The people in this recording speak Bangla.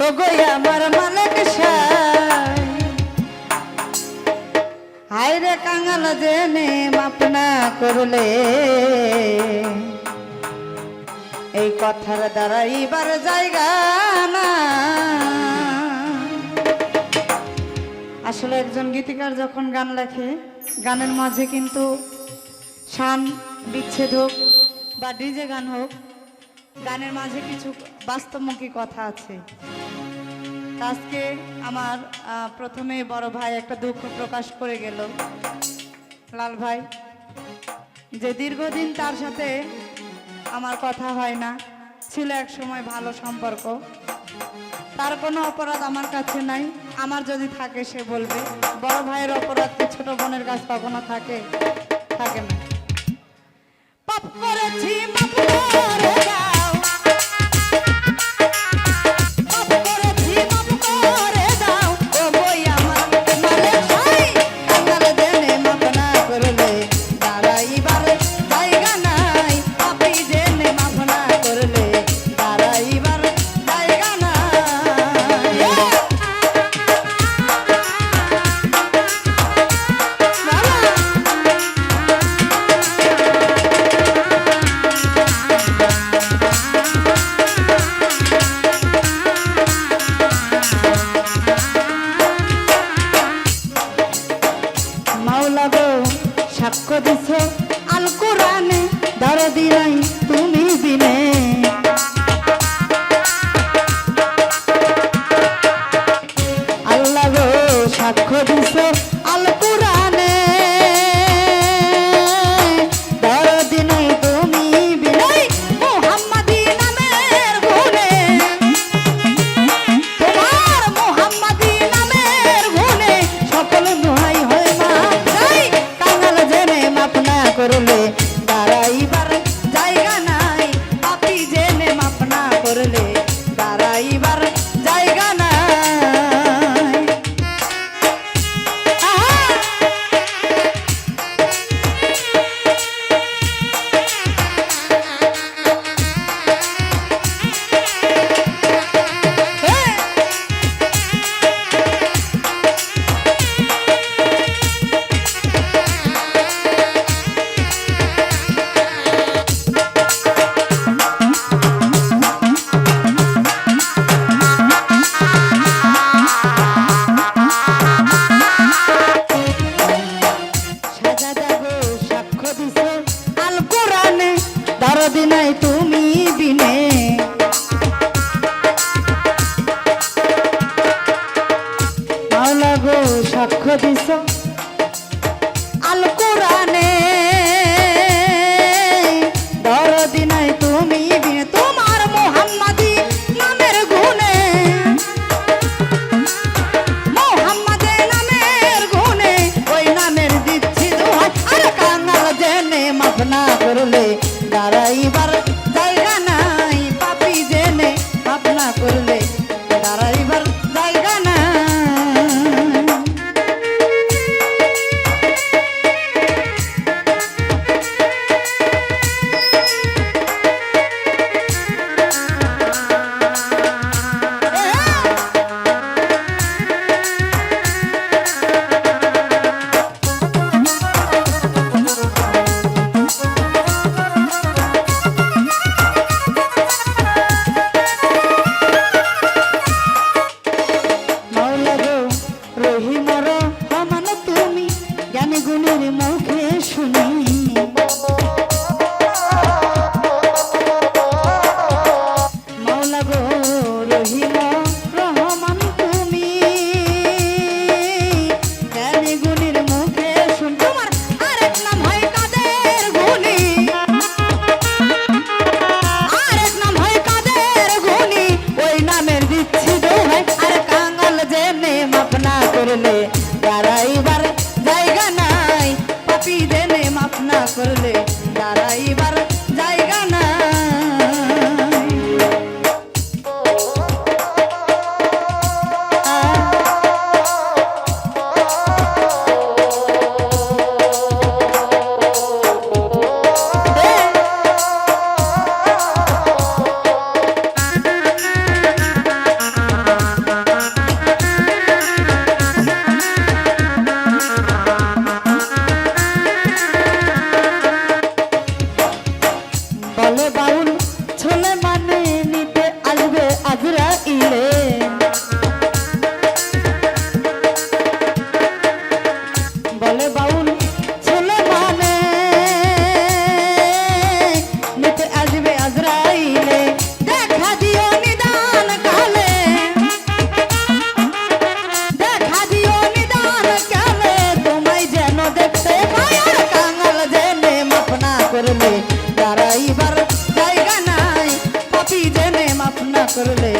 ওগো আমার মালিক সাই হায় রে কাঙাল জেনে মাপ না করলে এই কথার দ্বারা এবার জায়গা না। আসলে একজন গীতিকার যখন গান লেখে গানের মাঝে কিন্তু শান বিচ্ছেদ হোক বা ডিজে গান হোক গানের মাঝে কিছু বাস্তবমুখী কথা আছে। আজকে আমার প্রথমে বড় ভাই একটা দুঃখ প্রকাশ করে গেল, লাল ভাই, যে দীর্ঘদিন তার সাথে আমার কথা হয় না, ছিল এক সময় ভালো সম্পর্ক। তার কোনো অপরাধ আমার কাছে নাই, আমার যদি থাকে সে বলবে। বড় ভাইয়ের অপরাধ কি ছোট বোনের কাছে কখনো থাকে? থাকে না। পাপ করেছি মাপ করে দাও, পাপ করেছি মাপ করে দাও, ও বই আমার মালিক সাই কাঙাল জেনে মাপ না করলে দাঁড়াইবার জায়গা নাই। পাপি জেনে মাপ না করলে দাঁড়াইবার জায়গা নাই। সাক্ষ্য দিছ আল কোরআনে দরদি নাই তুমি বিনে। আল্লাহ গো সাক্ষ্য দিছ আল কোরআনে দরদি নাই তুমি বিনে। মুহাম্মাদি নামের গুণে, তোমার মুহাম্মাদি নামের গুণে সকল দোহাই হয় মাপ চাই। কাঙাল জেনে মাপ না করলে দাঁড়াইবার জায়গা নাই। পাপি জেনে মাপ না করলে দাঁড়াইবার জায়গা নাই। দরদি নাই তুমি বিনে। মাওলা গো সাক্ষ্য দিছ আল কোরআনে দরদি নাই তুমি বিনে। তোমার মুহাম্মাদি নামের গুণে, মুহাম্মাদে নামের গুণে ওই নামের দিচ্ছি দোহাই। আর কাঙাল জেনে মাপ না করলে দাঁড়াইবার জায়গা নাই। করলে